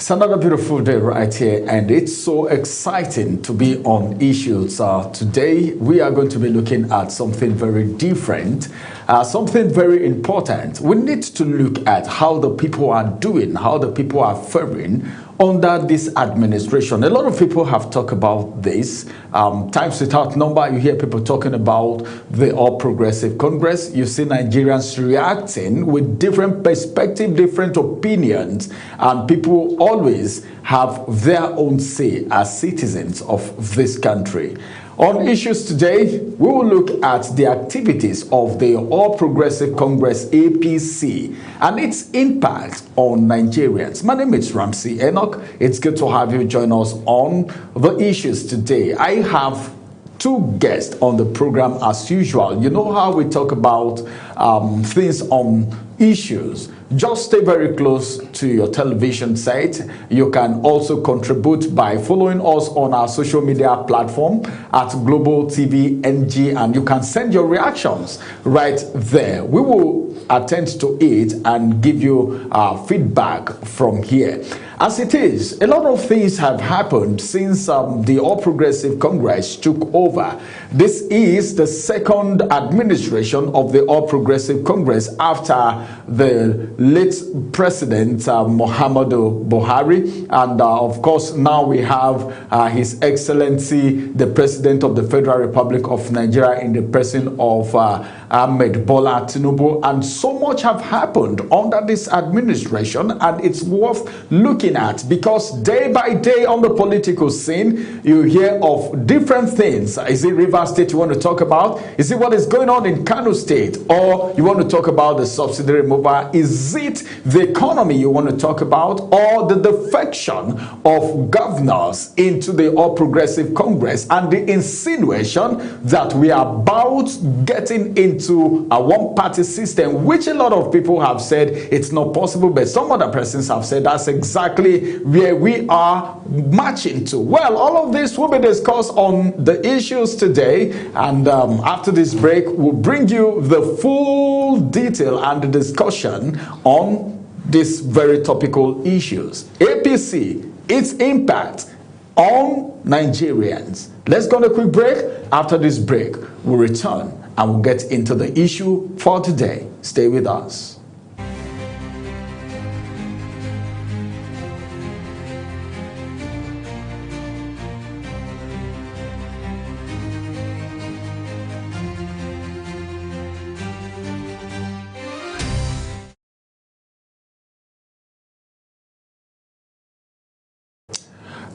It's another beautiful day right here, and it's so exciting to be on Issues. Today, we are going to be looking at something very different, something very important. We need to look at how the people are doing, how the people are faring under this administration. A lot of people have talked about this. Times without number, you hear people talking about the All Progressive Congress. You see Nigerians reacting with different perspectives, different opinions, and people always have their own say as citizens of this country. On Issues today, we will look at the activities of the All Progressive Congress APC and its impact on Nigerians. My name is Ramsey Enoch. It's good to have you join us on the Issues today. I have two guests on the program as usual. You know how we talk about things on issues. Just stay very close to your television set. You can also contribute by following us on our social media platform at Global TV NG, and you can send your reactions right there. We will attend to it and give you feedback from here. As it is, a lot of things have happened since the All Progressive Congress took over. This is the second administration of the All Progressive Congress after the late President Muhammadu Buhari. And of course, now we have His Excellency, the President of the Federal Republic of Nigeria, in the person of Ahmed Bola Tinubu. And so much have happened under this administration, and it's worth looking at, because day by day on the political scene, you hear of different things. Is it Rivers State you want to talk about? Is it what is going on in Kano State? Or you want to talk about the subsidy removal? Is it the economy you want to talk about? Or the defection of governors into the All Progressive Congress and the insinuation that we are about getting into a one-party system, which a lot of people have said it's not possible, but some other persons have said that's exactly where we are marching to. Well, all of this will be discussed on the Issues today, and after this break, we'll bring you the full detail and the discussion on these very topical issues. APC, its impact on Nigerians. Let's go on a quick break. After this break, we'll return and we'll get into the issue for today. Stay with us.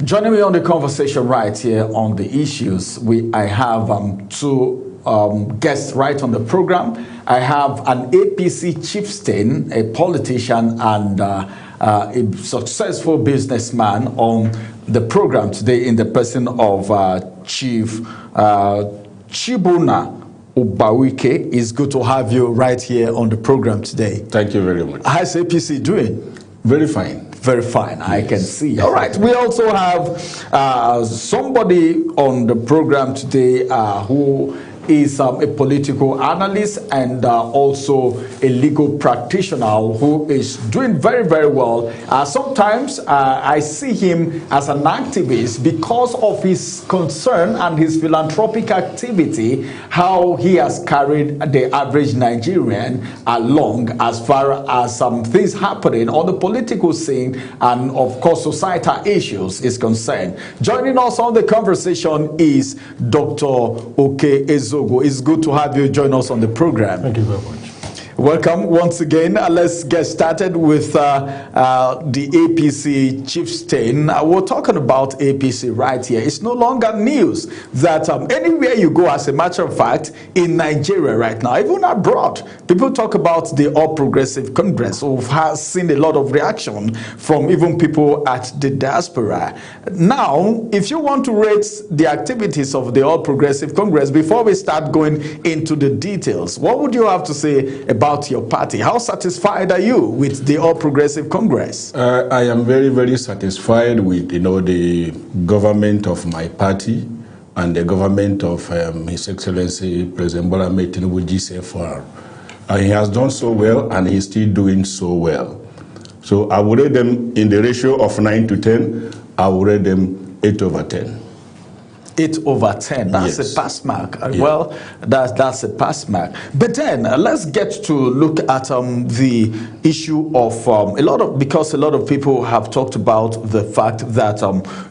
Joining me on the conversation right here on the Issues, I have two guests right on the program. I have an APC chieftain, a politician, and a successful businessman on the program today in the person of Chief Chibuna Ubawike. It's good to have you right here on the program today. Thank you very much. How's APC doing? Very fine. Very fine, yes. I can see. All right, we also have somebody on the program today who is a political analyst and also a legal practitioner who is doing very, very well. Sometimes I see him as an activist because of his concern and his philanthropic activity, how he has carried the average Nigerian along as far as some things happening on the political scene and, of course, societal issues is concerned. Joining us on the conversation is Dr. Oke Ezogo. It's good to have you join us on the program. Thank you very much. Welcome once again. Let's get started with the APC chieftain. We're talking about APC right here. It's no longer news that anywhere you go, as a matter of fact, in Nigeria right now, even abroad, people talk about the All Progressive Congress. We've seen a lot of reaction from even people at the diaspora. Now, if you want to rate the activities of the All Progressive Congress, before we start going into the details, what would you have to say about your party? How satisfied are you with the All Progressive Congress? I am very, very satisfied with the government of my party and the government of His Excellency President Bola Ahmed Tinubu GCFR. He has done so well, and he's still doing so well. So I would rate them in the ratio of 9 to 10. I would rate them 8 over 10. 8 over 10. That's Yes. a pass mark. Yeah. Well, that's a pass mark. But then let's get to look at the issue of because a lot of people have talked about the fact that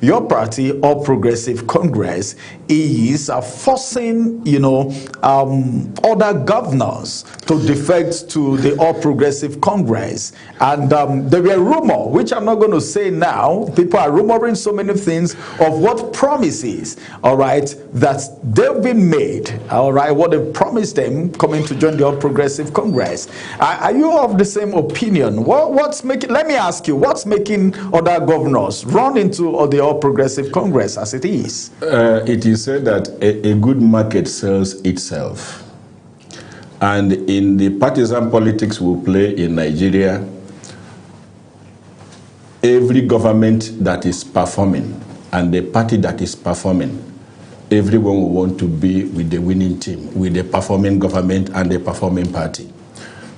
your party, All Progressive Congress, is forcing other governors to defect to the All Progressive Congress, and there were rumor, which I'm not going to say now. People are rumoring so many things of what promises, all right, that they've been made, all right, what they've promised them coming to join the All Progressive Congress. Are you of the same opinion? What's making? Let me ask you, what's making other governors run into the All Progressive Congress as it is? It is said that a good market sells itself. And in the partisan politics we play in Nigeria, every government that is performing and the party that is performing, everyone will want to be with the winning team, with the performing government and the performing party.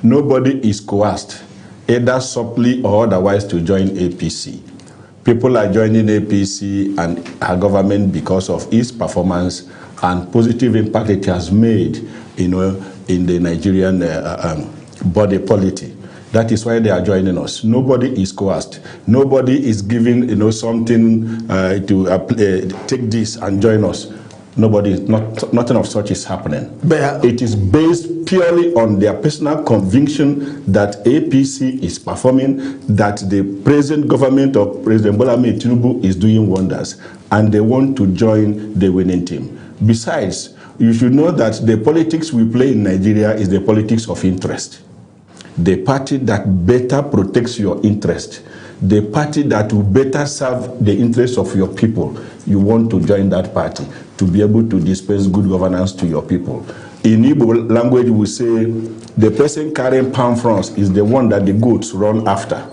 Nobody is coerced, either subtly or otherwise, to join APC. People are joining APC and our government because of its performance and positive impact it has made, in the Nigerian body politic. That is why they are joining us. Nobody is coerced. Nobody is giving, something to take this and join us. Nothing of such is happening. But it is based purely on their personal conviction that APC is performing, that the present government of President Bola Ahmed Tinubu is doing wonders, and they want to join the winning team. Besides, you should know that the politics we play in Nigeria is the politics of interest. The party that better protects your interest, the party that will better serve the interests of your people, you want to join that party to be able to dispense good governance to your people. In Igbo language, we say the person carrying palm fronds is the one that the goats run after.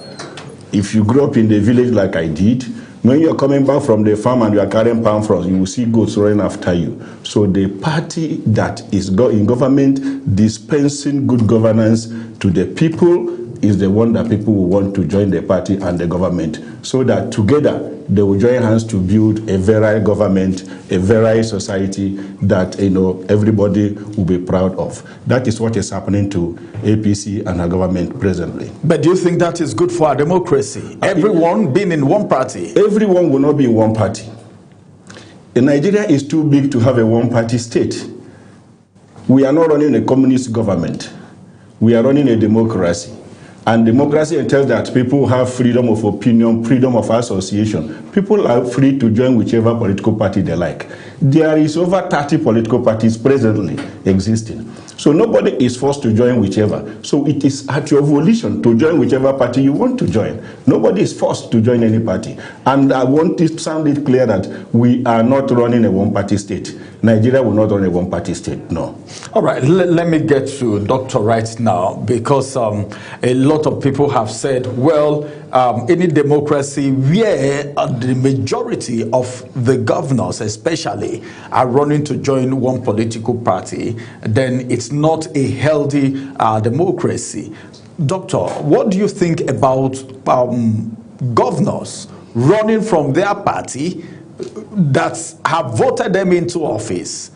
If you grew up in the village like I did, when you're coming back from the farm and you are carrying palm fronds, you will see goats running after you. So the party that is in government dispensing good governance to the people is the one that people will want to join the party and the government, so that together they will join hands to build a virile government, a virile society that everybody will be proud of. That is what is happening to APC and our government presently. But do you think that is good for our democracy? Everyone being in one party? Everyone will not be in one party. Nigeria is too big to have a one-party state. We are not running a communist government. We are running a democracy. And democracy entails that people have freedom of opinion, freedom of association. People are free to join whichever political party they like. There is over 30 political parties presently existing. So nobody is forced to join whichever. So it is at your volition to join whichever party you want to join. Nobody is forced to join any party. And I want to sound it clear that we are not running a one-party state. Nigeria will not run a one-party state, no. All right, let me get to Dr. right now, because a lot of people have said, well, any democracy where the majority of the governors especially are running to join one political party, then it's not a healthy democracy. Doctor, what do you think about governors running from their party that have voted them into office,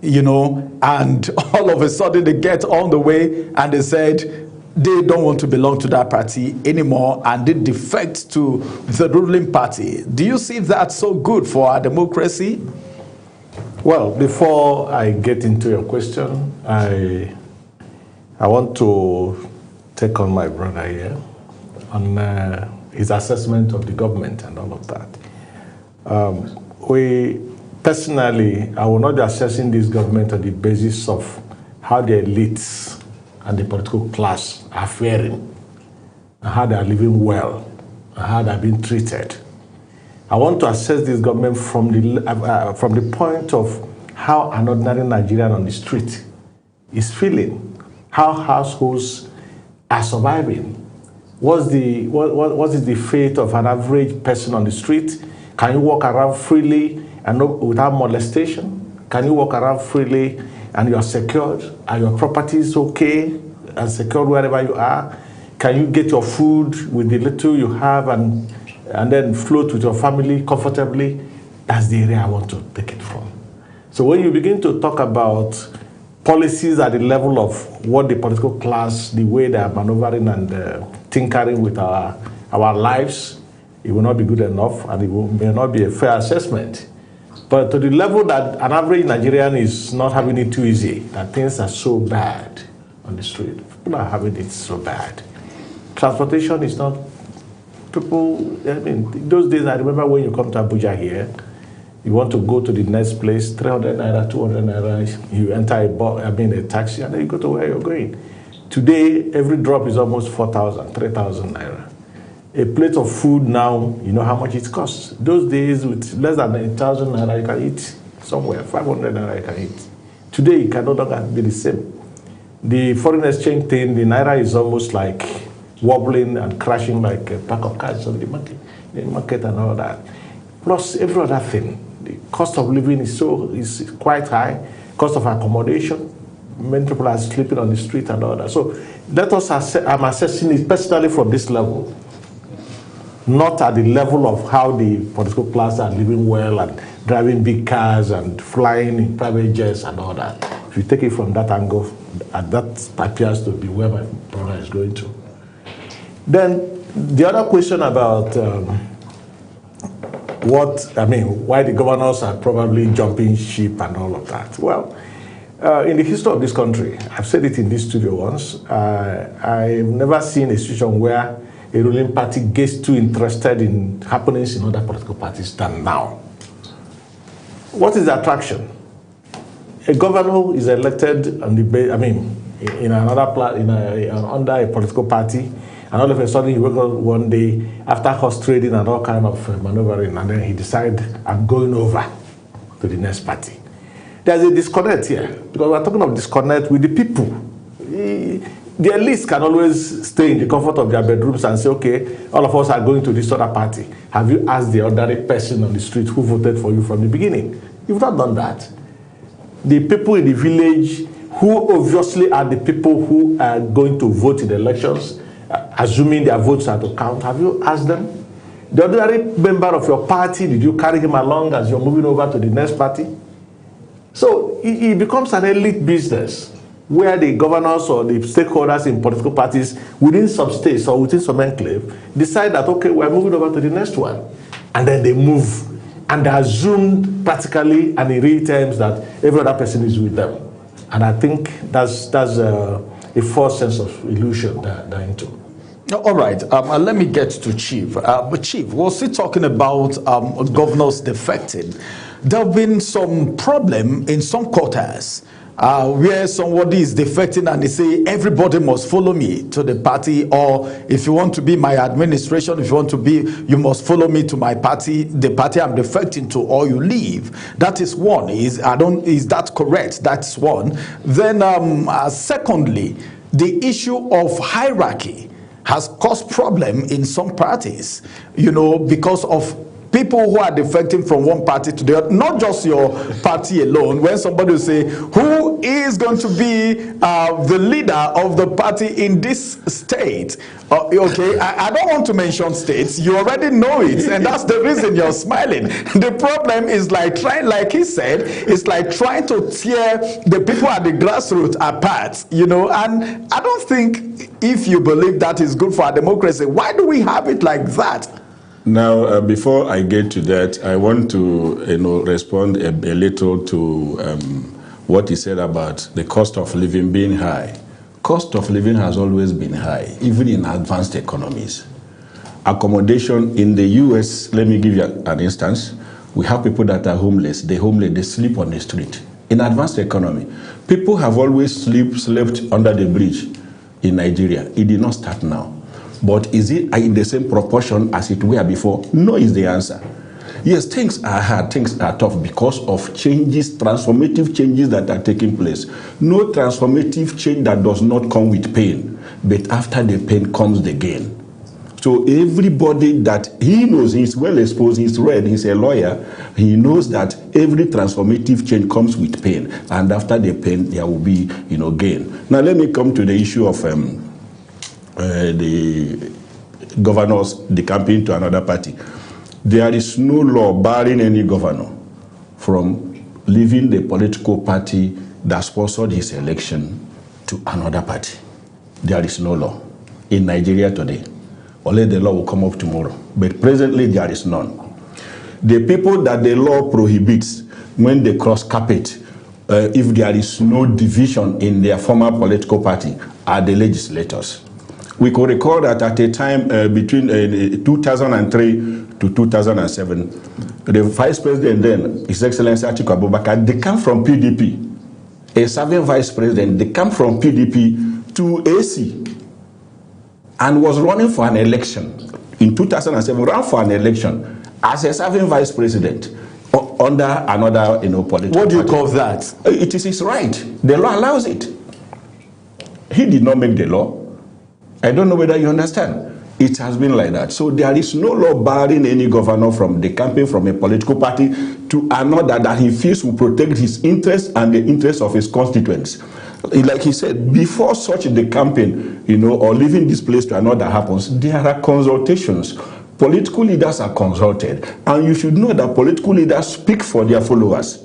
and all of a sudden they get on the way and they said they don't want to belong to that party anymore and they defect to the ruling party? Do you see that so good for our democracy? Well, before I get into your question, I want to take on my brother here on his assessment of the government and all of that. Personally, I will not be assessing this government on the basis of how the elites and the political class are faring, and how they are living well, and how they are being treated. I want to assess this government from the point of how an ordinary Nigerian on the street is feeling, how households are surviving. What is the fate of an average person on the street? Can you walk around freely and without molestation? Can you walk around freely and you are secured? Are your properties okay and secured wherever you are? Can you get your food with the little you have and then float with your family comfortably? That's the area I want to take it from. So when you begin to talk about policies at the level of what the political class, the way they are maneuvering and tinkering with our lives, it will not be good enough, and it may not be a fair assessment. But to the level that an average Nigerian is not having it too easy, that things are so bad on the street. People are having it so bad. Transportation is not, people, I mean, those days I remember when you come to Abuja here, you want to go to the next place, 300 naira, 200 naira, you enter a taxi, and then you go to where you're going. Today, every drop is almost 4,000, 3,000 naira. A plate of food now, you know how much it costs. Those days, with less than 1,000 naira, you can eat somewhere, 500 naira, you can eat. Today, it can no longer be the same. The foreign exchange thing, the naira is almost like wobbling and crashing like a pack of cards on the market and all that. Plus every other thing. The cost of living is quite high. Cost of accommodation. Many people are sleeping on the street and all that. So let us I'm assessing it personally from this level. Not at the level of how the political class are living well and driving big cars and flying in private jets and all that. If you take it from that angle, and that appears to be where my brother is going to. Then the other question about why the governors are probably jumping ship and all of that. Well, in the history of this country, I've said it in this studio once, I've never seen a situation where a ruling party gets too interested in happenings in other political parties than now. What is the attraction? A governor who is elected on the in under a political party, and all of a sudden he wakes up one day after horse trading and all kind of maneuvering, and then he decides, I'm going over to the next party. There's a disconnect here, because we're talking of disconnect with the people. The elites can always stay in the comfort of their bedrooms and say, okay, all of us are going to this other party. Have you asked the ordinary person on the street who voted for you from the beginning? You've not done that. The people in the village, who obviously are the people who are going to vote in the elections, assuming their votes are to count, have you asked them? The ordinary member of your party, did you carry him along as you're moving over to the next party? So it becomes an elite business where the governors or the stakeholders in political parties within some states or within some enclave decide that, okay, we're moving over to the next one. And then they move. And they assume practically and in real terms that every other person is with them. And I think that's a false sense of illusion they're into. All right, let me get to Chief. But Chief, was he talking about governors defecting? There have been some problem in some quarters where somebody is defecting and they say, everybody must follow me to the party, or if you want to be my administration, if you want to be, you must follow me to my party, the party I'm defecting to, or you leave. That is one. Is that correct? That's one. Then secondly, the issue of hierarchy has caused problem in some parties, because of people who are defecting from one party to the other, not just your party alone. When somebody will say, who is going to be the leader of the party in this state? Okay, I don't want to mention states. You already know it, and that's the reason you're smiling. The problem is like he said, it's like trying to tear the people at the grassroots apart, and I don't think, if you believe that is good for our democracy, why do we have it like that? Now, before I get to that, I want to respond a little to what he said about the cost of living being high. Cost of living has always been high, even in advanced economies. Accommodation in the US, let me give you an instance. We have people that are homeless. They sleep on the street. In advanced economy, people have always slept under the bridge in Nigeria. It did not start now. But is it in the same proportion as it were before? No is the answer. Yes, things are hard, things are tough because of changes, transformative changes that are taking place. No transformative change that does not come with pain, but after the pain comes the gain. So everybody that he knows, he's well exposed, he's read, he's a lawyer, he knows that every transformative change comes with pain, and after the pain there will be gain. Now let me come to the issue of the governors decamping to another party. There is no law barring any governor from leaving the political party that sponsored his election to another party. There is no law in Nigeria today. Only the law will come up tomorrow. But presently, there is none. The people that the law prohibits when they cross carpet, if there is no division in their former political party, are the legislators. We could recall that at a time between 2003 to 2007, the vice president then, His Excellency Atiku Abubakar, they come from PDP. A serving vice president, they come from PDP to AC and was running for an election. In 2007, ran for an election as a serving vice president under another political What do you party. call that? It is his right. The law allows it. He did not make the law. I don't know whether you understand. It has been like that. So there is no law barring any governor from decamping from a political party to another that he feels will protect his interests and the interests of his constituents. Like he said, before such decamping, or leaving this place to another happens, there are consultations. Political leaders are consulted. And you should know that political leaders speak for their followers,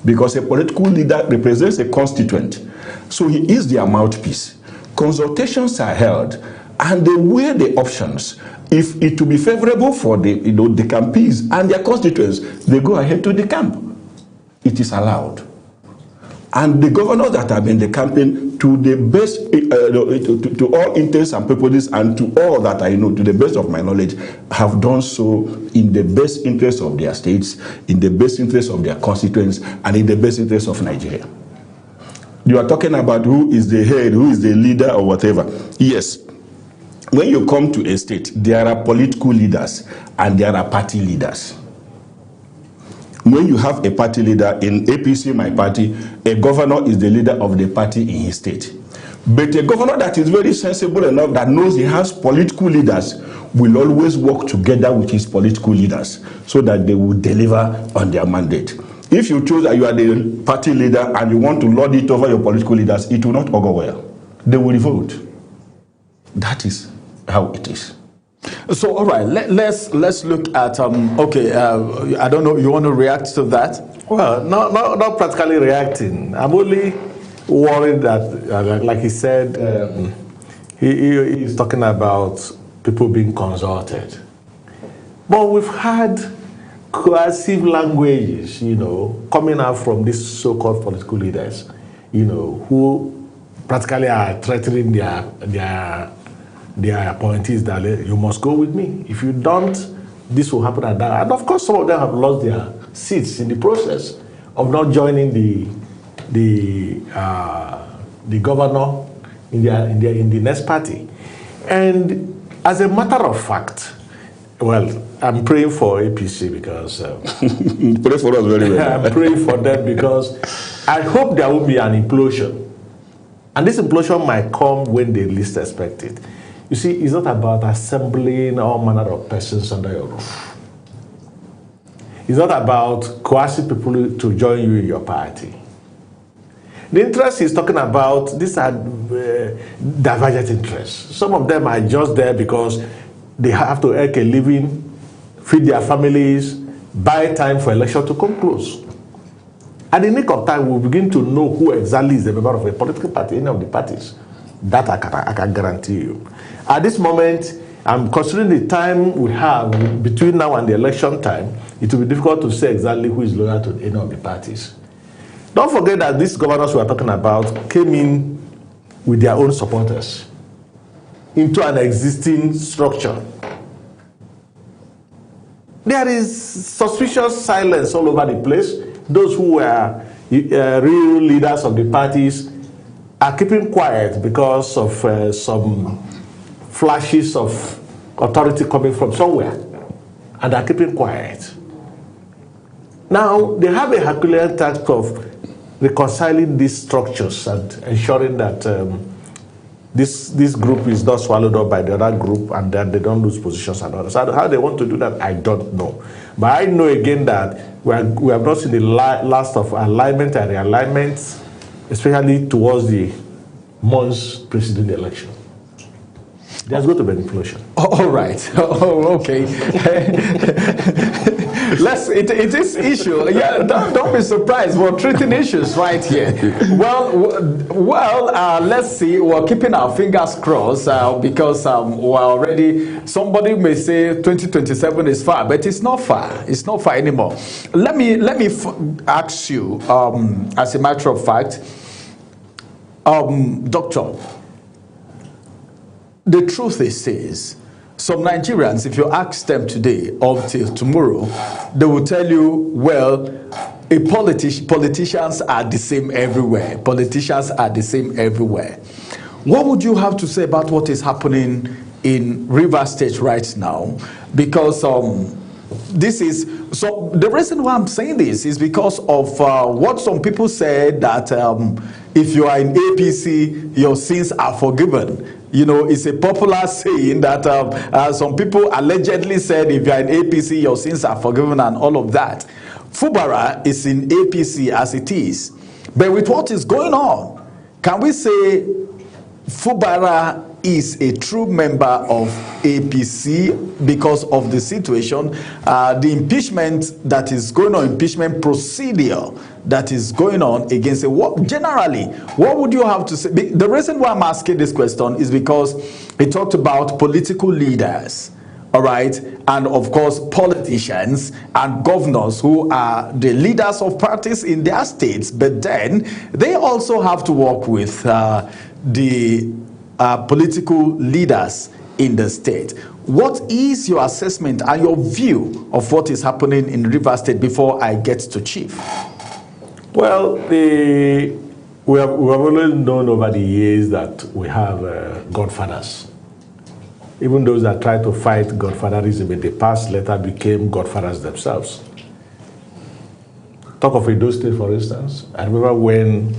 because a political leader represents a constituent. So he is their mouthpiece. Consultations are held, and they weigh the options. If it will be favorable for the decampees and their constituents, they go ahead to decamp. It is allowed. And the governors that have been decamping, to the best, to all intents and purposes, and to all that I know, to the best of my knowledge, have done so in the best interest of their states, in the best interest of their constituents, and in the best interest of Nigeria. You are talking about who is the head, who is the leader, or whatever. Yes. When you come to a state, there are political leaders and there are party leaders. When you have a party leader in APC, my party, a governor is the leader of the party in his state. But a governor that is very sensible enough, that knows he has political leaders, will always work together with his political leaders so that they will deliver on their mandate. If you choose that you are the party leader and you want to lord it over your political leaders, it will not go well. They will revolt. That is how it is. So, all right, let's look at, I don't know, you want to react to that? Well, not practically reacting. I'm only worried that, like he said, he's talking about people being consulted. But we've had coercive languages, coming out from these so-called political leaders, who practically are threatening their appointees that you must go with me. If you don't, this will happen and that. And of course, some of them have lost their seats in the process of not joining the governor in the next party. And as a matter of fact, well, I'm praying for APC because pray for us very well. I'm praying for them because I hope there will be an implosion, and this implosion might come when they least expect it. You see, it's not about assembling all manner of persons under your roof. It's not about coercing people to join you in your party. The interest he's talking about, these are divergent interests. Some of them are just there because they have to earn a living, feed their families, buy time for election to come close. At the nick of time, we'll begin to know who exactly is the member of a political party, any of the parties. That I can guarantee you. At this moment, I'm considering the time we have between now and the election time, it will be difficult to say exactly who is loyal to any of the parties. Don't forget that these governors we are talking about came in with their own supporters into an existing structure. There is suspicious silence all over the place. Those who were real leaders of the parties are keeping quiet because of some flashes of authority coming from somewhere, and are keeping quiet. Now, they have a Herculean task of reconciling these structures and ensuring that this group is not swallowed up by the other group and that they don't lose positions and others. How they want to do that, I don't know. But I know again that we have not seen the last of alignment and realignment, especially towards the months preceding the election. There's going to be an implosion. All right. Oh, okay. It is issue. Yeah, don't be surprised. We're treating issues right here. Well, let's see. We're keeping our fingers crossed because we're already. Somebody may say 2027 is far, but it's not far. It's not far anymore. Let me ask you, as a matter of fact, Doctor. The truth is, some Nigerians, if you ask them today or till tomorrow, they will tell you, well, politicians are the same everywhere. Politicians are the same everywhere. What would you have to say about what is happening in Rivers State right now? Because the reason why I'm saying this is because of what some people said, that if you are in APC, your sins are forgiven. You know, it's a popular saying that some people allegedly said if you are in APC, your sins are forgiven and all of that. Fubara is in APC as it is. But with what is going on, can we say Fubara is a true member of APC because of the situation, the impeachment that is going on, impeachment procedure that is going on against it? Generally, what would you have to say? The reason why I'm asking this question is because it talked about political leaders, all right, and of course politicians and governors who are the leaders of parties in their states, but then they also have to work with the political leaders in the state. What is your assessment and your view of what is happening in Rivers State before I get to Chief? Well, we have always known over the years that we have godfathers. Even those that try to fight godfatherism in the past later became godfathers themselves. Talk of Edo State, for instance. I remember when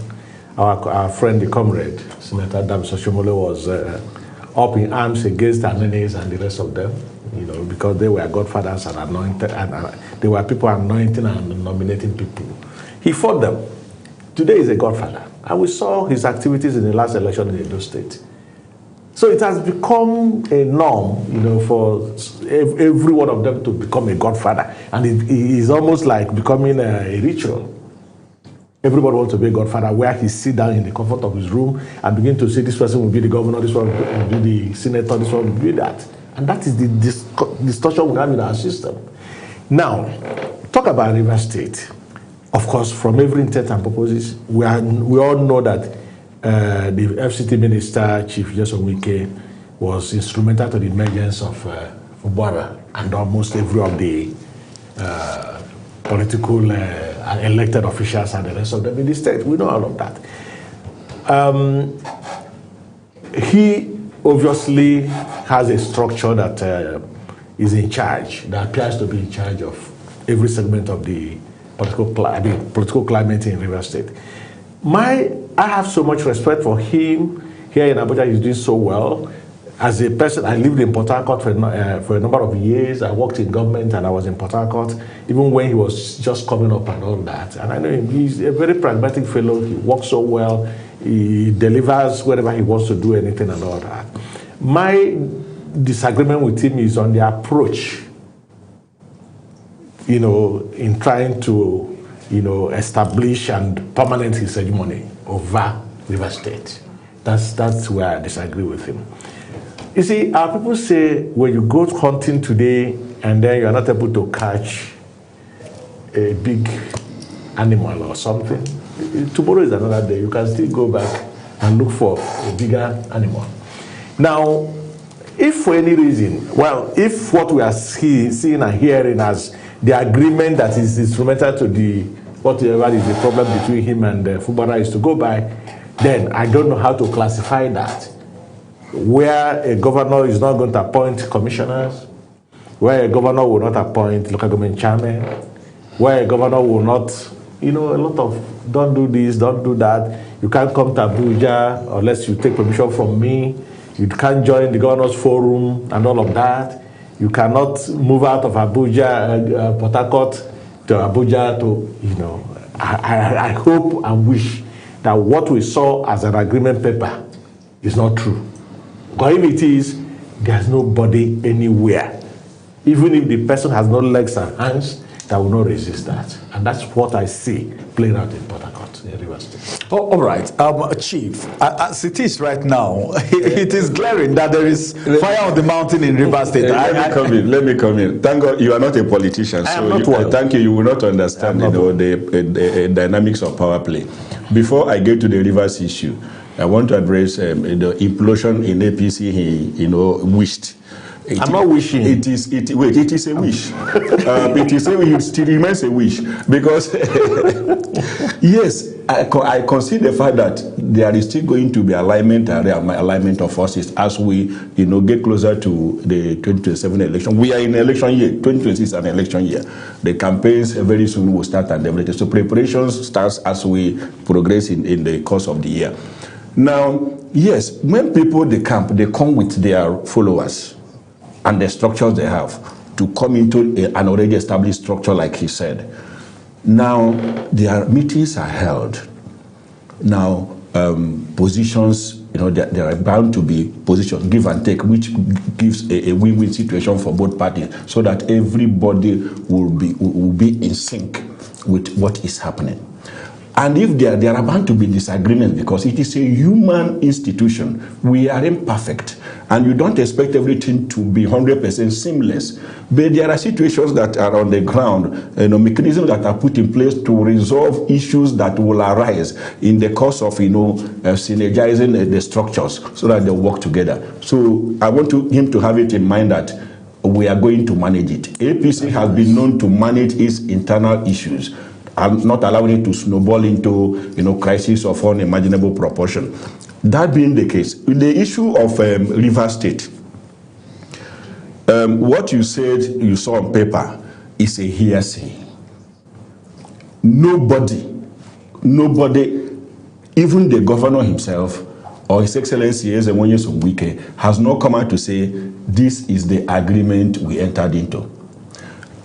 our friend, the comrade, Senator Adams Oshiomhole, was up in arms against Anenes and the rest of them, you know, because they were godfathers and anointed, and they were people anointing and nominating people. He fought them. Today he's a godfather. And we saw his activities in the last election in Edo State. So it has become a norm, you know, for every one of them to become a godfather. And it is almost like becoming a ritual. Everybody wants to be a godfather, where he sit down in the comfort of his room and begin to say, this person will be the governor, this one will be the senator, this one will be that. And that is the distortion we have in our system. Now, talk about Rivers State. Of course, from every intent and purposes, we all know that the FCT Minister, Chief Nyesom Wike, was instrumental to the emergence of Fubara and almost every of the political elected officials and the rest of them in the state. We know all of that. He obviously has a structure that is in charge, that appears to be in charge of every segment of the political climate in Rivers State. I have so much respect for him here in Abuja. He's doing so well. As a person, I lived in Port Harcourt for a number of years. I worked in government and I was in Port Harcourt, even when he was just coming up and all that. And I know him. He's a very pragmatic fellow. He works so well. He delivers wherever he wants to do anything and all that. My disagreement with him is on the approach, you know, in trying to, you know, establish and permanent his hegemony over Rivers State. That's where I disagree with him. You see, our people say when you go hunting today and then you are not able to catch a big animal or something, tomorrow is another day. You can still go back and look for a bigger animal. Now, if for any reason, well, if what we are seeing and hearing as the agreement that is instrumental to the whatever is the problem between him and Fubara is to go by, then I don't know how to classify that. Where a governor is not going to appoint commissioners, where a governor will not appoint local government chairman, where a governor will not, you know, a lot of don't do this, don't do that. You can't come to Abuja unless you take permission from me. You can't join the governor's forum and all of that. You cannot move out of Abuja, Port Harcourt to Abuja to, you know. I hope and wish that what we saw as an agreement paper is not true. Because if it is, there's nobody anywhere, even if the person has no legs and hands, that will not resist that. And that's what I see playing out in Port Harcourt, in Rivers State. Oh, all right. Chief, as it is right now, it is glaring that there is fire on the mountain in Rivers State. Let me come in. Thank God you are not a politician, thank you. You will not understand the dynamics of power play. Before I get to the Rivers issue, I want to address the implosion in APC he wished. I'm not wishing. It is a wish. It is it still remains a wish because yes, I consider the fact that there is still going to be alignment of forces as we get closer to the 2027 election. We are in election year. 2026 is an election year. The campaigns very soon will start and everything. So preparations starts as we progress in the course of the year. Now, yes, when people they come with their followers and the structures they have to come into an already established structure, like he said. Now, their meetings are held. Now, positions, there are bound to be positions, give and take, which gives a win-win situation for both parties, so that everybody will be in sync with what is happening. And if there are bound to be disagreements, because it is a human institution, we are imperfect, and you don't expect everything to be 100% seamless. But there are situations that are on the ground, mechanisms that are put in place to resolve issues that will arise in the course of, synergizing the structures so that they work together. So I want him to have it in mind that we are going to manage it. APC has been known to manage its internal issues. I'm not allowing it to snowball into, crisis of unimaginable proportion. That being the case, with the issue of Rivers State, what you said you saw on paper is a hearsay. Nobody, even the governor himself or His Excellency Ezemonye Songwike, has not come out to say this is the agreement we entered into.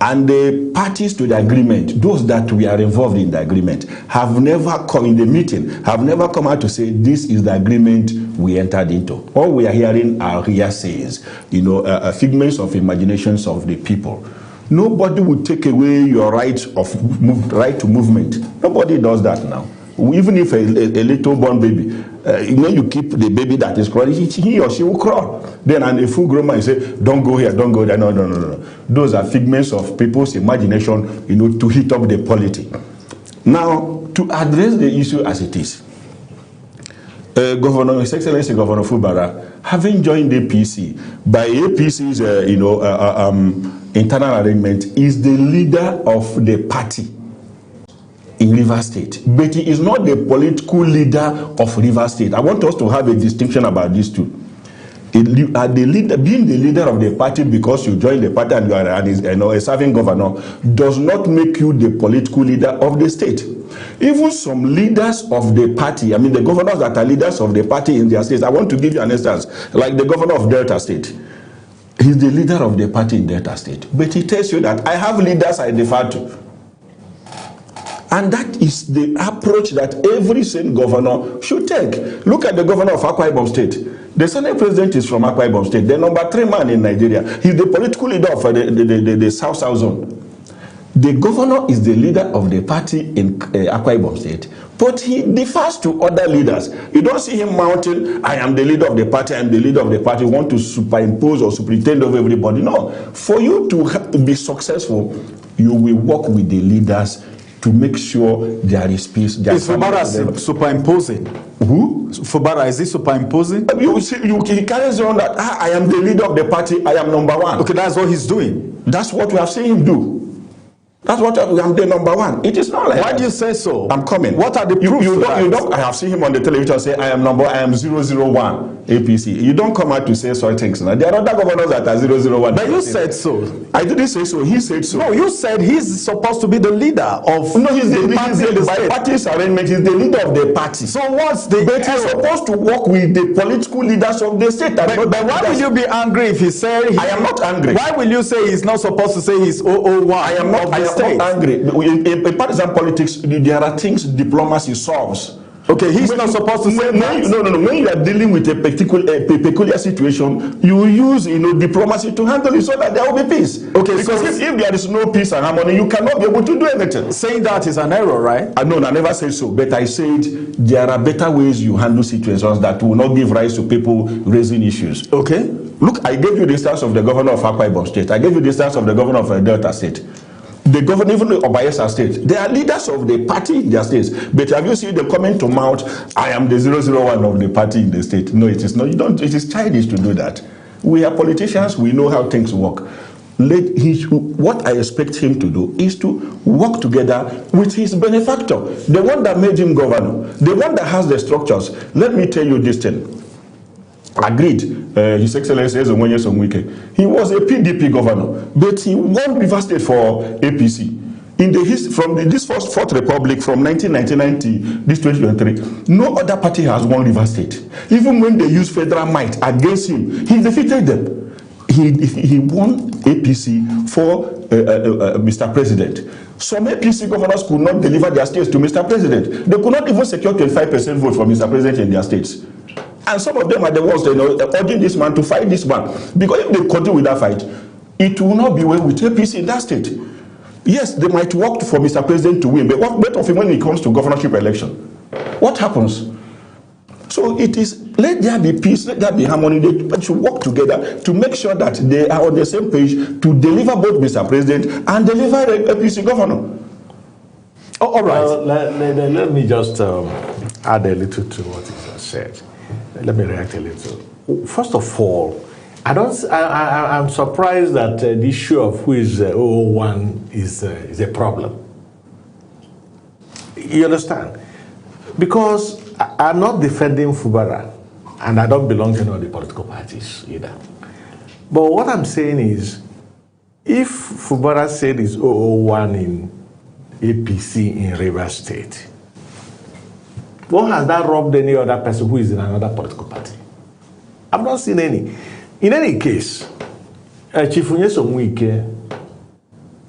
And the parties to the agreement, those that we are involved in the agreement, have never come in the meeting, have never come out to say this is the agreement we entered into. All we are hearing are hearsays, figments of imaginations of the people. Nobody would take away your right to movement. Nobody does that now. Even if a little born baby, when you keep the baby that is crawling, he or she will crawl. Then a full grown man, you say, don't go here, don't go there. No. Those are figments of people's imagination, to heat up the polity. Now, to address the issue as it is, His Excellency Governor Fubara, having joined the APC, by APC's internal arrangement, is the leader of the party in Rivers State, but he is not the political leader of Rivers State. I want us to have a distinction about these two. Being the leader of the party because you joined the party and you are a serving governor does not make you the political leader of the state. Even some leaders of the party, the governors that are leaders of the party in their states, I want to give you an instance, like the governor of Delta State. He's the leader of the party in Delta State, but he tells you that I have leaders I defer to. And that is the approach that every sane governor should take. Look at the governor of Akwa Ibom State. The Senate president is from Akwa Ibom State, the number 3 man in Nigeria. He's the political leader of the South Zone. The governor is the leader of the party in Akwa Ibom State, but he differs to other leaders. You don't see him mounting, I am the leader of the party, I am the leader of the party, want to superimpose or superintend over everybody. No. For you to be successful, you will work with the leaders to make sure there is peace. Is Fubara superimposing? Who? Fubara, is he superimposing? He carries on that, I am the leader of the party, I am number one. Okay, that's what he's doing. That's what we have seen him do. That's what I'm the number one. It is not like Why do you say so? I'm coming. What are the proofs? You don't. I have seen him on the television say, I am 001 APC. You don't come out to say such things now. There are other governors that are 001. But you said so. I didn't say so. He said so. No, you said he's supposed to be the leader of by party's arrangement, he's the leader of the party. So what's the But he's supposed to work with the political leaders of the state. But why will you be angry if he said... I am not angry. Why will you say he's not supposed to say he's 001? I am not angry. In partisan politics, there are things diplomacy solves. Okay, he's not supposed to say that. No. When you are dealing with a peculiar situation, you use diplomacy to handle it so that there will be peace. Okay, because if there is no peace and harmony, you cannot be able to do anything. Saying that is an error, right? No, I never said so. But I said there are better ways you handle situations that will not give rise to people raising issues. Okay. Look, I gave you the stance of the governor of Akwa Ibom State. I gave you the stance of the governor of Delta State. The governor, even of Bayelsa State, they are leaders of the party in their states. But have you seen them coming to mount, I am the 001 of the party in the state? No, it is not. You don't. It is childish to do that. We are politicians. We know how things work. What I expect him to do is to work together with his benefactor, the one that made him governor, the one that has the structures. Let me tell you this thing. Agreed, His Excellency Ezenwenye Somwike. He was a PDP governor, but he won Rivers State for APC. From this fourth republic from 1999 to this 2023, no other party has won Rivers State. Even when they used federal might against him, he defeated them. He won APC for Mr. President. Some APC governors could not deliver their states to Mr. President. They could not even secure 25% vote for Mr. President in their states. And some of them are the ones urging this man to fight this man. Because if they continue with that fight, it will not be well with APC in that state. Yes, they might work for Mr. President to win, but what of him when it comes to governorship election? What happens? So it is, let there be peace, let there be harmony. They should work together to make sure that they are on the same page to deliver both Mr. President and deliver a APC governor. All right. Let me just add a little to what he just said. Let me react a little. First of all, I'm surprised that the issue of who is 001 is a problem. You understand? Because I'm not defending Fubara, and I don't belong to any of the political parties either. But what I'm saying is, if Fubara said he's 001 in APC in Rivers State, what has that robbed any other person who is in another political party? I've not seen any. In any case, Chief Nyesom Wike,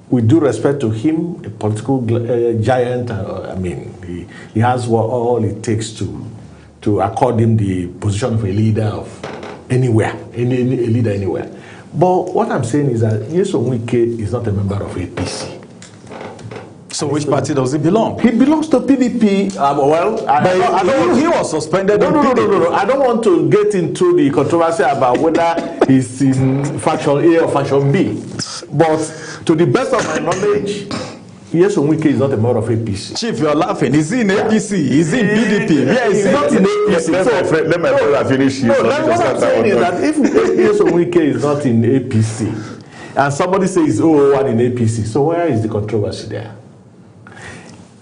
with due respect to him, a political giant, he has all it takes to accord him the position of a leader of anywhere, a leader anywhere. But what I'm saying is that Nyesom Wike is not a member of APC. So which party does he belong? He belongs to PDP. He was suspended. No. I don't want to get into the controversy about whether he's in faction A or faction B. But to the best of my knowledge, Nyesom Wike is not a member of APC. Chief, you're laughing. Is he in APC? Is he in PDP? Yeah, he's not in APC. Let my brother finish. What I'm saying is that if Nyesom Wike is not in APC, and somebody says 001 in APC, so where is the controversy there?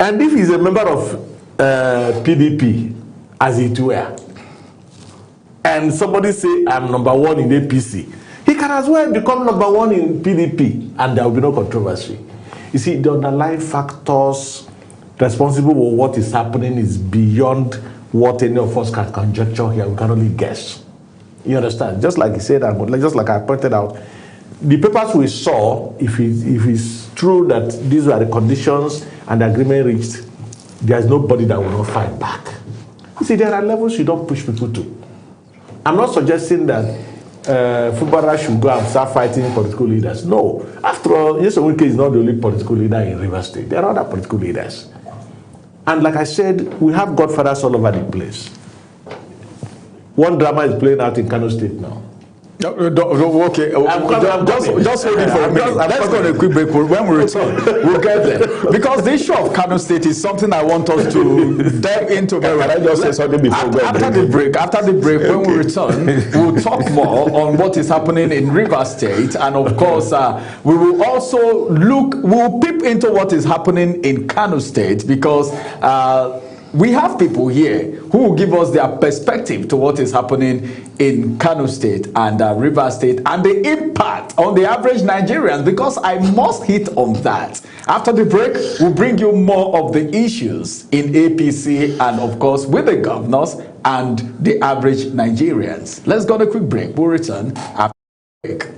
And if he's a member of PDP, as it were, and somebody say, I'm #1 in APC, he can as well become #1 in PDP, and there will be no controversy. You see, the underlying factors responsible for what is happening is beyond what any of us can conjecture here. We can only guess. You understand? Just like he said, just like I pointed out, the papers we saw, if it's true that these were the conditions and the agreement reached, there's nobody that will not fight back. You see, there are levels you don't push people to. I'm not suggesting that Fubara should go and start fighting political leaders. No. After all, Nyesom Wike is not the only political leader in Rivers State. There are other political leaders. And like I said, we have godfathers all over the place. One drama is playing out in Kano State now. Okay, just hold it for a minute. Let's go on a quick break. When we return, we'll get there. Because the issue of Kano State is something I want us to dive into very well. Can I just say something before After the break, when we return, we'll talk more on what is happening in Rivers State. And of course, we will also we'll peep into what is happening in Kano State, because we have people here who will give us their perspective to what is happening in Kano State and Rivers State and the impact on the average Nigerians, because I must hit on that. After the break, we'll bring you more of the issues in APC and, of course, with the governors and the average Nigerians. Let's go on a quick break. We'll return after the break.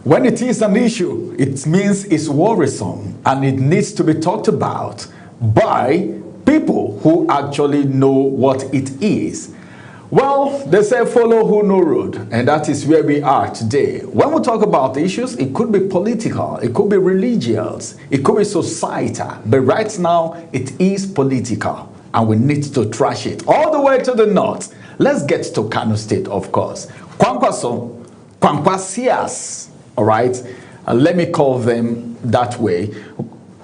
When it is an issue, it means it's worrisome and it needs to be talked about by people who actually know what it is. Well, they say follow who know road, and that is where we are today. When we talk about issues, it could be political, it could be religious, it could be societal, but right now it is political, and we need to trash it all the way to the north. Let's get to Kano State, of course. Kwankwaso, Kwankwasias, all right? Let me call them that way.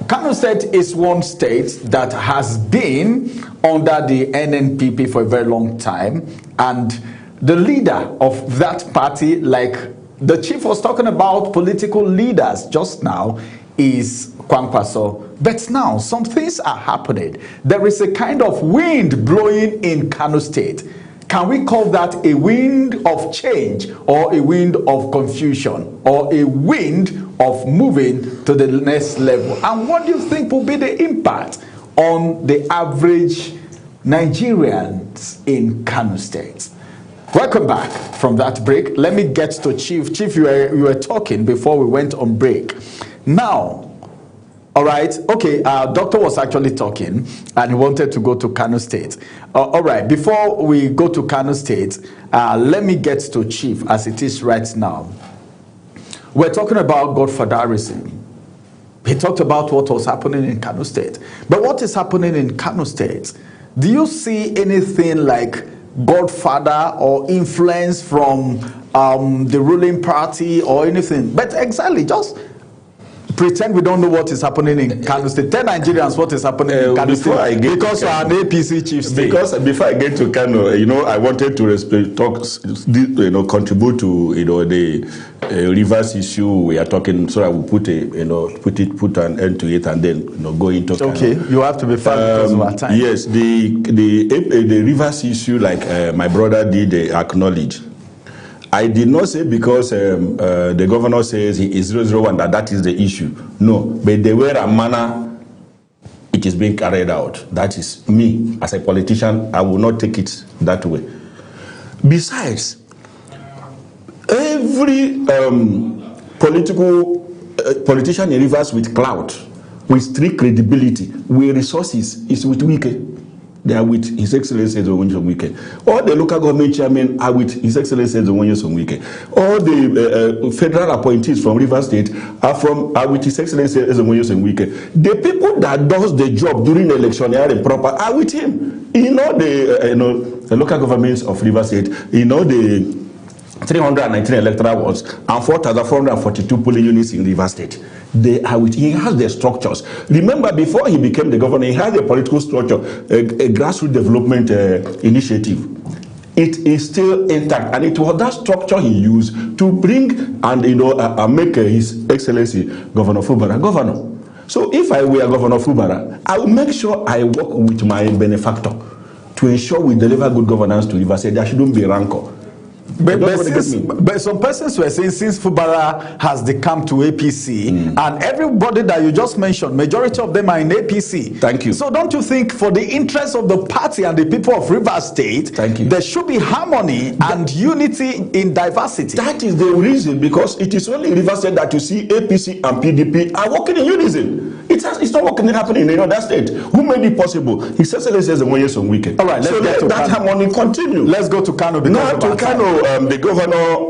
Kano State is one state that has been under the NNPP for a very long time, and the leader of that party, like the chief was talking about political leaders just now, is Kwankwaso. But now some things are happening. There is a kind of wind blowing in Kano State. Can we call that a wind of change, or a wind of confusion, or a wind of moving to the next level? And what do you think will be the impact on the average Nigerians in Kano State? Welcome back from that break. Let me get to Chief. Chief, you were talking before we went on break. Now, all right, okay, doctor was actually talking and he wanted to go to Kano State. All right, before we go to Kano State, let me get to Chief as it is right now. We're talking about godfatherism. He talked about what was happening in Kano State. But what is happening in Kano State? Do you see anything like godfather or influence from the ruling party or anything? But exactly, just pretend we don't know what is happening in Kano State. Tell Nigerians what is happening in Kano State. Because you are an APC chief state. Because before I get to Kano, I wanted to contribute to the Rivers issue we are talking. So I will put an end to it and then go into Kano. Okay, you have to be fast because of our time. Yes, the Rivers issue, like my brother did acknowledge. I did not say because the governor says he is 001 that is the issue. No, but the way and manner it is being carried out. That is me as a politician. I will not take it that way. Besides, every politician in Rivers with clout, with strict credibility, with resources, is with Wike. They are with His Excellency Owonyesom Wike. All the local government chairmen are with His Excellency Owonyesom Wike. All the federal appointees from Rivers State are with His Excellency Owonyesom Wike. The people that does the job during the electioneering proper are with him. The local governments of Rivers State, the 319 electoral wards and 4,442 polling units in Rivers State. They are with, he has the structures. Remember, before he became the governor, he had a political structure, a grassroots development initiative. It is still intact, and it was that structure he used to bring and make His Excellency Governor Fubara governor. So if I were Governor Fubara, I will make sure I work with my benefactor to ensure we deliver good governance to Rivers State. There shouldn't be rancor. But some persons were saying since Fubara has come to APC, and everybody that you just mentioned, majority of them are in APC. Thank you. So don't you think for the interest of the party and the people of Rivers State, there should be harmony and unity in diversity? That is the reason, because it is only in Rivers State that you see APC and PDP are working in unison. It's not working happening in other state. Who made it possible? His Excellency Owonyesom Wike. All right, let's get to that harmony continue. Let's go to Kano. Now to Kano. The governor,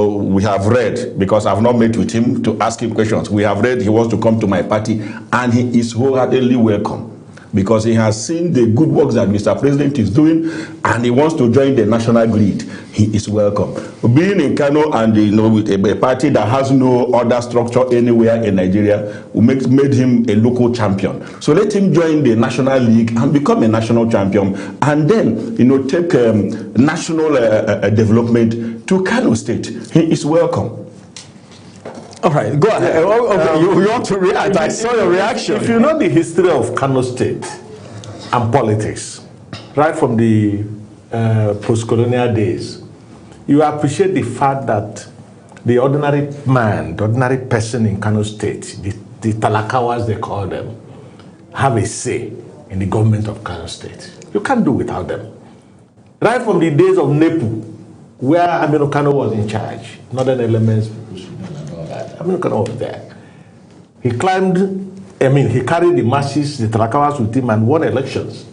we have read, because I've not met with him to ask him questions. We have read he wants to come to my party, and he is wholeheartedly welcome, because he has seen the good work that Mr. President is doing, and he wants to join the national grid. He is welcome. Being in Kano and with a party that has no other structure anywhere in Nigeria, made him a local champion. So let him join the National League and become a national champion, and then take national development to Kano State. He is welcome. All right, go ahead. You want to react? I saw your reaction. If you know the history of Kano State and politics, right from the post-colonial days, you appreciate the fact that the ordinary man, the ordinary person in Kano State, the Talakawas they call them, have a say in the government of Kano State. You can't do without them. Right from the days of NEPU, where Aminu Kano was in charge, Northern Elements Aminu Kano was there. He climbed, he carried the masses, the Talakawas with him and won elections.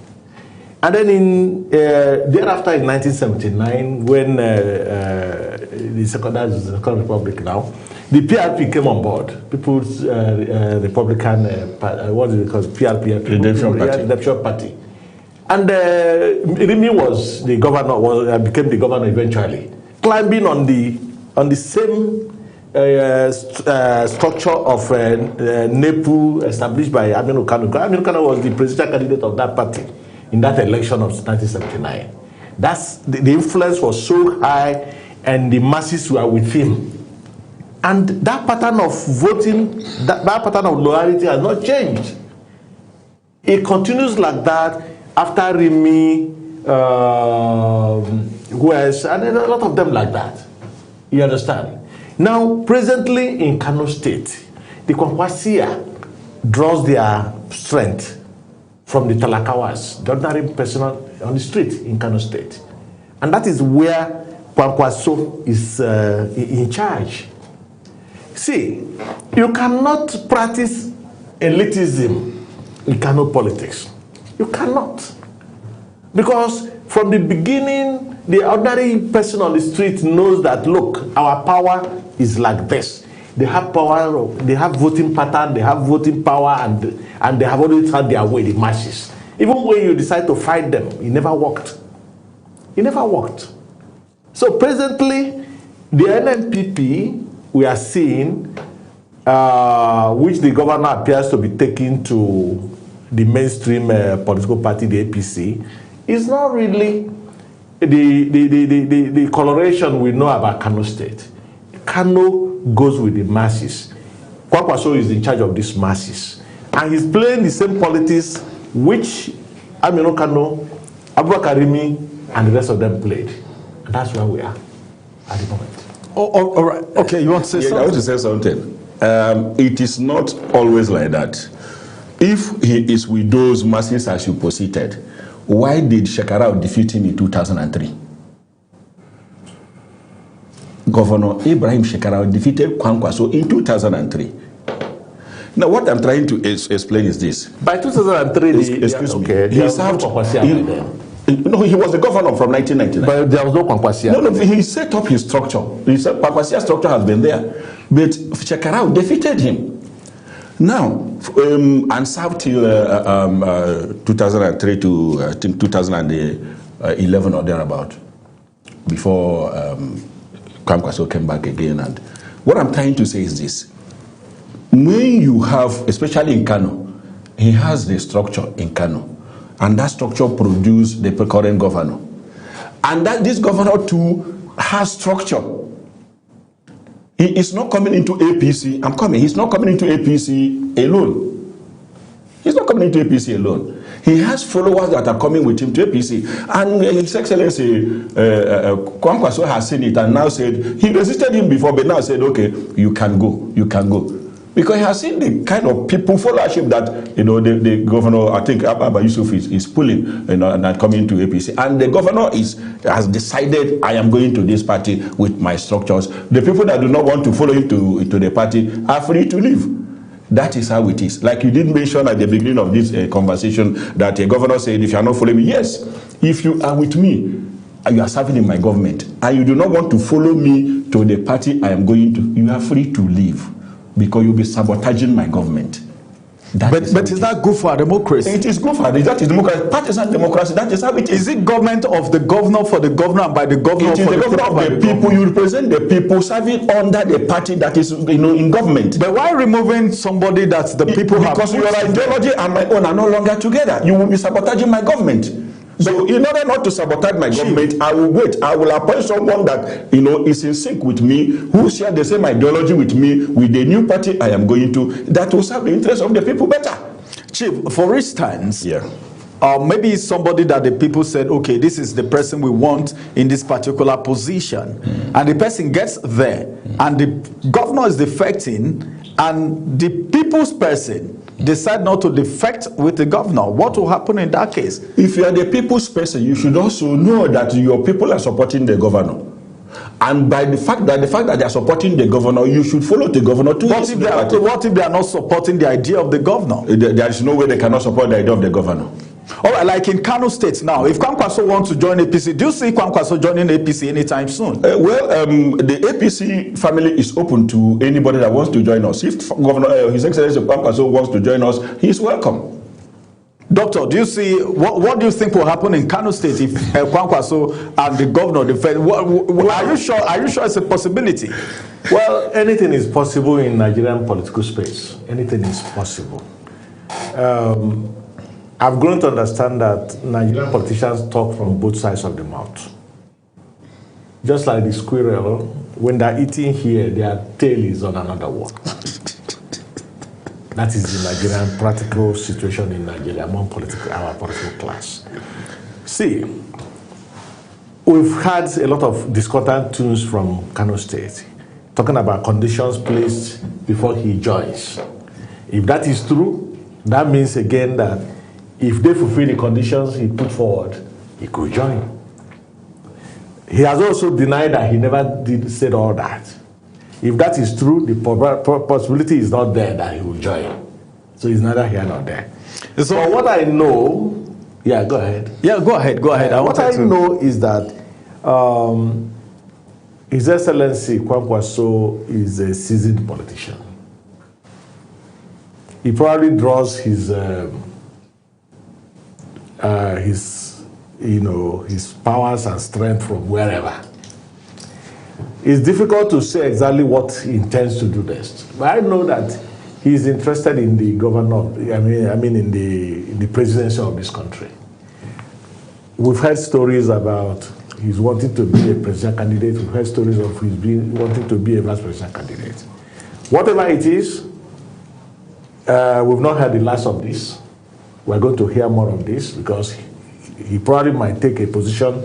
And then thereafter in 1979, when the Second Republic now, the PRP came on board, People's Republican, what is it called, PRP? Redemption Party. And Rimi was the governor, became the governor eventually, climbing on the same structure of NEPU established by Aminu Kano. Aminu Kano was the presidential candidate of that party in that election of 1979. The influence was so high and the masses were with him. And that pattern of voting, that pattern of loyalty has not changed. It continues like that after Rimi, who else, and a lot of them like that. You understand? Now, presently in Kano State, the Kwankwasia draws their strength from the Talakawas, the ordinary person on the street in Kano State. And that is where Kwankwaso is in charge. See, you cannot practice elitism in Kano politics. You cannot. Because from the beginning, the ordinary person on the street knows that, look, our power is like this. They have power, they have voting pattern, they have voting power, and they have always had their way, the masses. Even when you decide to fight them, it never worked. It never worked. So presently, the NNPP we are seeing, which the governor appears to be taking to the mainstream political party, the APC, is not really the coloration we know about Kano State. Kano goes with the masses. Kwankwaso is in charge of these masses. And he's playing the same politics which Aminu Kano, Abubakar Rimi, and the rest of them played. And that's where we are at the moment. All right. Okay, you want to say something? I want to say something. It is not always like that. If he is with those masses as you posited, why did Shekarau defeat him in 2003? Governor Ibrahim Shekarau defeated Kwankwaso in 2003. Now, what I'm trying to explain is this. By 2003, excuse me, he served. No, he was the governor from 1999. But there was no Kwankwasia. No, he set up his structure. He said Kwankwasia structure has been there. But Shekarau defeated him. Now, and served till 2003 to I think 2011 or thereabout, before Kwankwaso came back again. And what I'm trying to say is this. When you have, especially in Kano, he has the structure in Kano. And that structure produced the current governor. And that this governor too has structure. He is not coming into APC. He's not coming into APC alone. He's not coming into APC alone. He has followers that are coming with him to APC. And His Excellency Kwankwaso has seen it and now said, he resisted him before, but now said, okay, you can go, you can go. Because he has seen the kind of people followership that, the governor, I think Abba Yusuf is pulling, and coming to APC. And the governor has decided, I am going to this party with my structures. The people that do not want to follow him to the party are free to leave. That is how it is. Like you did mention at the beginning of this conversation that a governor said, if you are not following me, yes, if you are with me, you are serving in my government, and you do not want to follow me to the party I am going to, you are free to leave. Because you'll be sabotaging my government. But is that good for democracy? It is good for that is democracy. Partisan democracy. That is how it is. Is it government of the governor for the governor and by the governor? It is the governor of the people. You represent the people serving under the party that is in government. But why removing somebody that the people have? Because your ideology and my own are no longer together. You will be sabotaging my government. So in order not to sabotage my government, I will wait. I will appoint someone that is in sync with me, who share the same ideology with me, with the new party I am going to, that will serve the interest of the people better. Chief, for instance, maybe it's somebody that the people said, okay, this is the person we want in this particular position. And the person gets there, and the governor is defecting, and the people's person decide not to defect with the governor. What will happen in that case? If you are the people's person, you should also know that your people are supporting the governor. And by the fact that they are supporting the governor, you should follow the governor too. What if they are not supporting the idea of the governor? There is no way they cannot support the idea of the governor. All right, like in Kano State now, if Kwankwaso wants to join APC, do you see Kwankwaso joining APC anytime soon? The APC family is open to anybody that wants to join us. If Governor, His Excellency Kwankwaso wants to join us, he is welcome. Doctor, do you see, what do you think will happen in Kano State if Kwankwaso and the governor defend? Are you sure it's a possibility? Well, anything is possible in Nigerian political space. Anything is possible. I've grown to understand that Nigerian politicians talk from both sides of the mouth. Just like the squirrel, when they're eating here, their tail is on another one. That is the Nigerian practical situation in Nigeria among our political class. See, we've had a lot of discordant tunes from Kano State talking about conditions placed before he joins. If that is true, that means again that if they fulfill the conditions he put forward, he could join. He has also denied that he never said all that. If that is true, the possibility is not there that he will join. So he's neither here nor there. So what I know, yeah, go ahead. Yeah, go ahead. What I know is that His Excellency Kwankwaso is a seasoned politician. He probably draws his powers and strength from wherever. It's difficult to say exactly what he intends to do next, but I know that he's interested in the governor. In the presidency of this country. We've heard stories about he's wanting to be a presidential candidate. We've heard stories of wanting to be a vice presidential candidate. Whatever it is, we've not heard the last of this. We're going to hear more of this because he probably might take a position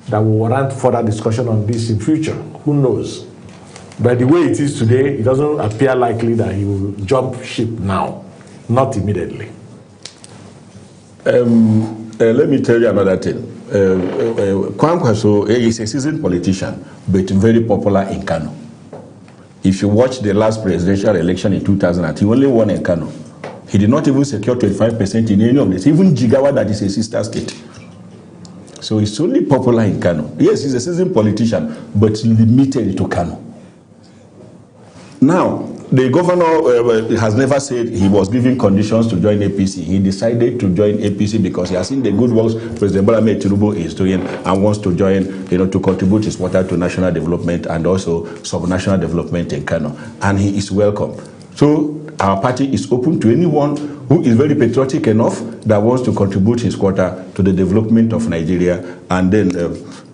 that will warrant further discussion on this in future. Who knows? But the way it is today, it doesn't appear likely that he will jump ship now, not immediately. Let me tell you another thing. Kwankwaso is a seasoned politician, but very popular in Kano. If you watch the last presidential election in 2000, he only won in Kano. He did not even secure 25% in any of this, even Jigawa, that is a sister state. So he's only popular in Kano. Yes, he's a seasoned politician, but limited to Kano. Now, the governor has never said he was giving conditions to join APC. He decided to join APC because he has seen the good works President Bola Ahmed Tinubu is doing and wants to join, to contribute his water to national development and also sub-national development in Kano. And he is welcome. So our party is open to anyone who is very patriotic enough that wants to contribute his quota to the development of Nigeria, and then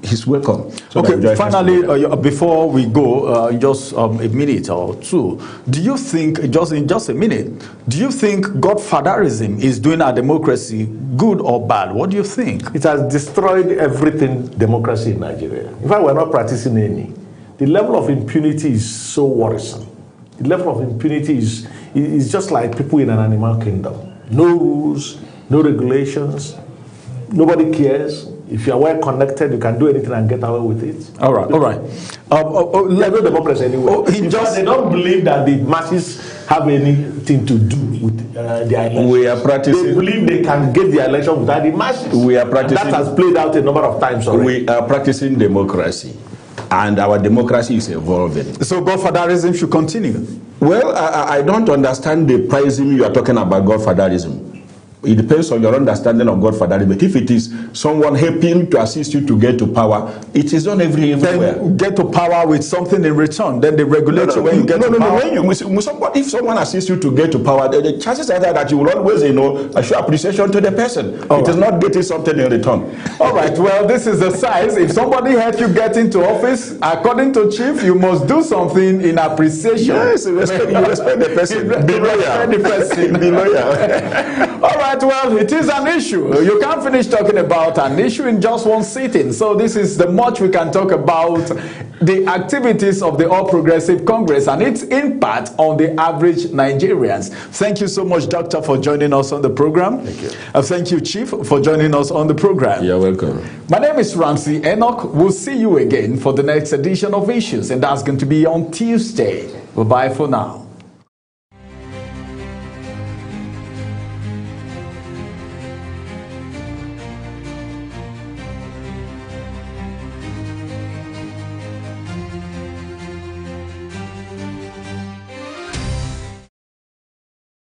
he's welcome. So okay, finally, before we go, just a minute or two, do you think, in just a minute, do you think godfatherism is doing our democracy good or bad? What do you think? It has destroyed everything democracy in Nigeria. In fact, we're not practicing any. The level of impunity is so worrisome. The level of impunity is just like people in an animal kingdom. No rules, no regulations, nobody cares. If you are well connected, you can do anything and get away with it. All right. There's no democracy anywhere. They don't believe that the masses have anything to do with their election. We are practicing. They believe they can get the election without the masses. We are practicing. And that has played out a number of times already. We are practicing democracy. And our democracy is evolving. So godfatherism should continue? Well, I don't understand the prism you are talking about, godfatherism. It depends on your understanding of godfatherism. But if it is someone helping to assist you to get to power, it is done everywhere. Then get to power with something in return. Then they regulate you when you get to power. If someone assists you to get to power, the chances are that you will always, show appreciation to the person. It is not getting something in return. All right. Well, this is the size. If somebody helped you get into office, according to Chief, you must do something in appreciation. Yes, you respect the person. Be loyal. Be loyal. All right. Well, it is an issue. You can't finish talking about an issue in just one sitting. So this is the much we can talk about the activities of the All Progressive Congress and its impact on the average Nigerians. Thank you so much, Doctor, for joining us on the program. Thank you. Thank you, Chief, for joining us on the program. You're welcome. My name is Ramsey Enoch. We'll see you again for the next edition of Issues, and that's going to be on Tuesday. Bye-bye for now.